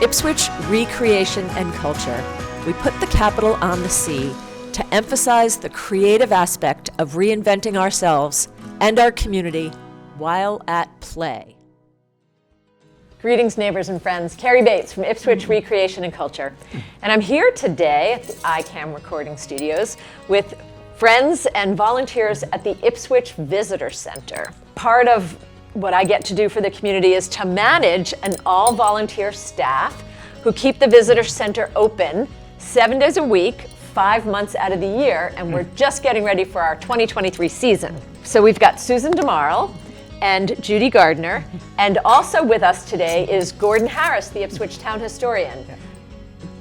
Ipswich ReCreation and Culture, we put the capital on the C to emphasize the creative aspect of reinventing ourselves and our community while at play. Greetings, neighbors and friends. Kerrie Bates from Ipswich ReCreation and Culture. And I'm here today at the ICAM recording studios with friends and volunteers at the Ipswich Visitor Center. Part of what I get to do for the community is to manage an all-volunteer staff who keep the Visitor Center open 7 days a week, 5 months out of the year, and we're just getting ready for our 2023 season. So we've got Susan DeMarle and Judy Gardner, and also with us today is Gordon Harris, the Ipswich Town Historian.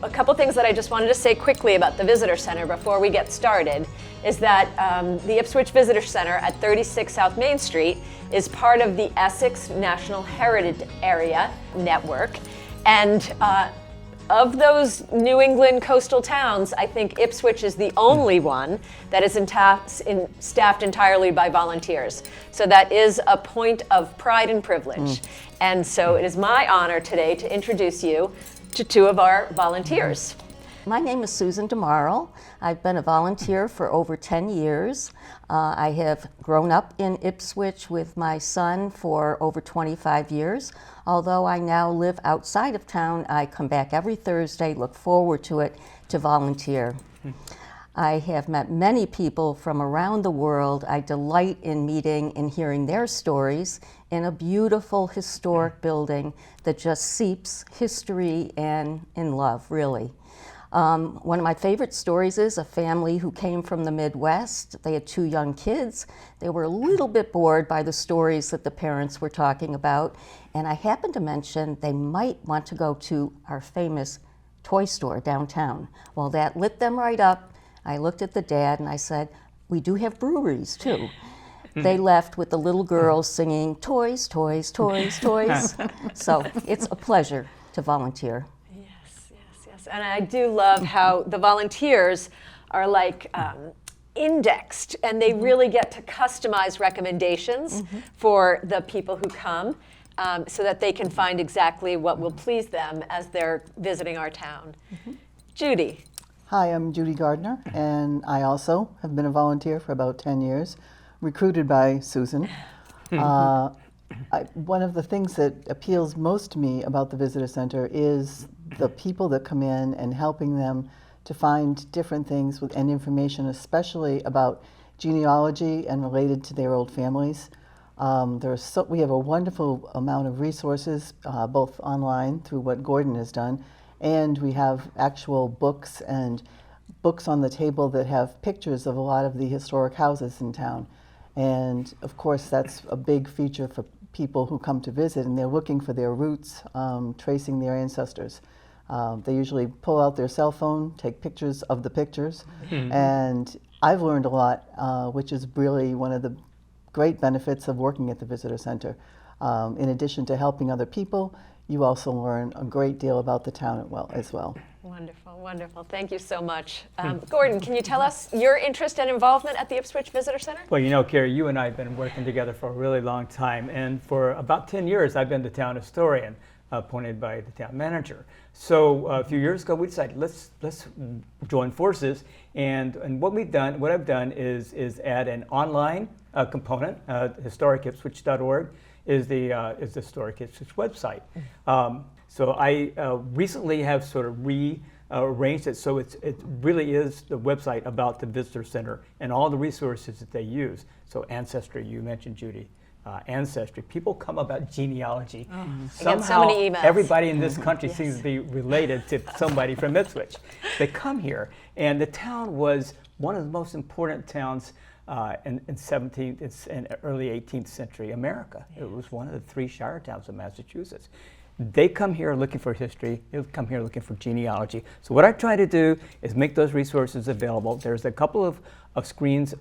A couple things that I just wanted to say quickly about the Visitor Center before we get started is that the Ipswich Visitor Center at 36 South Main Street is part of the Essex National Heritage Area Network. And of those New England coastal towns, I think Ipswich is the only one that is staffed entirely by volunteers. So that is a point of pride and privilege. And so it is my honor today to introduce you to two of our volunteers. My name is Susan DeMarle. I've been a volunteer for over 10 years. I have grown up in Ipswich with my son for over 25 years. Although I now live outside of town, I come back every Thursday, look forward to it, to volunteer. I have met many people from around the world. I delight in meeting and hearing their stories in a beautiful historic building that just seeps history and in love, really. One of my favorite stories is a family who came from the Midwest. They had 2 young kids. They were a little bit bored by the stories that the parents were talking about, and I happened to mention they might want to go to our famous toy store downtown. Well, that lit them right up. I looked at the dad and I said, we do have breweries too. They left with the little girls singing, toys, toys, toys, toys. So it's a pleasure to volunteer. And I do love how the volunteers are like indexed, and they really get to customize recommendations for the people who come so that they can find exactly what will please them as they're visiting our town. Judy. Hi, I'm Judy Gardner, and I also have been a volunteer for about 10 years, recruited by Susan. One of the things that appeals most to me about the Visitor Center is the people that come in and helping them to find different things and information, especially about genealogy and related to their old families. We have a wonderful amount of resources, both online through what Gordon has done, and we have actual books and books on the table that have pictures of a lot of the historic houses in town. And of course, that's a big feature for people who come to visit, and they're looking for their roots, tracing their ancestors. They usually pull out their cell phone, take pictures of the pictures, and I've learned a lot, which is really one of the great benefits of working at the Visitor Center. In addition to helping other people, you also learn a great deal about the town as well. Wonderful, wonderful. Thank you so much. Gordon, can you tell us your interest and involvement at the Ipswich Visitor Center? Well, you know, Kerrie, you and I have been working together for a really long time, and for about 10 years I've been the town historian, appointed by the town manager. So a few years ago we decided let's join forces, and what I've done is add an online component. HistoricIpswich.org is the Historic Ipswich website. So I recently have sort of rearranged it so it really is the website about the Visitor Center and all the resources that they use. So Ancestry, you mentioned, Judy. Ancestry. People come about genealogy. Somehow, so many emails. Everybody in this country seems to be related to somebody from Ipswich. They come here, and the town was one of the most important towns in 17th and early 18th century America. It was one of the 3 shire towns of Massachusetts. They come here looking for history. They come here looking for genealogy. So what I try to do is make those resources available. There's a couple of screens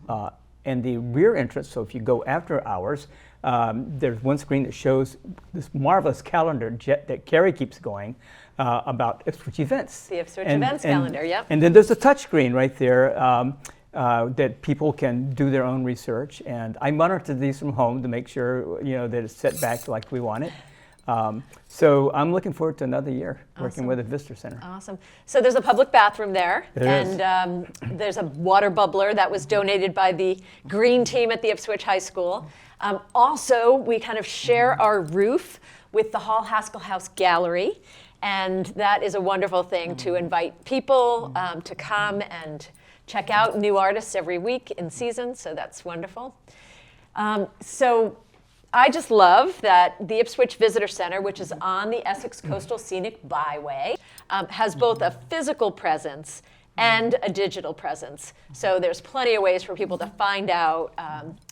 in the rear entrance. So if you go after hours, there's one screen that shows this marvelous calendar that Kerrie keeps going about Ipswich events. The Ipswich events calendar, yep. And then there's a touch screen right there that people can do their own research. And I monitor these from home to make sure that it's set back like we want it. So I'm looking forward to another year working with the Visitor Center. Awesome. So there's a public bathroom there, There is. and there's a water bubbler that was donated by the green team at the Ipswich High School. Also, we kind of share our roof with the Hall Haskell House Gallery, and that is a wonderful thing to invite people to come and check out new artists every week in season, so that's wonderful. So I just love that the Ipswich Visitor Center, which is on the Essex Coastal Scenic Byway, has both a physical presence and a digital presence. So there's plenty of ways for people to find out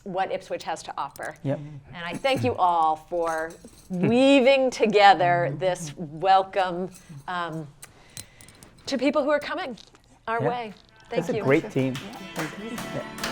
what Ipswich has to offer. Yep. And I thank you all for weaving together this welcome to people who are coming our way. Thank It's you. a great team. Thank you. Yeah.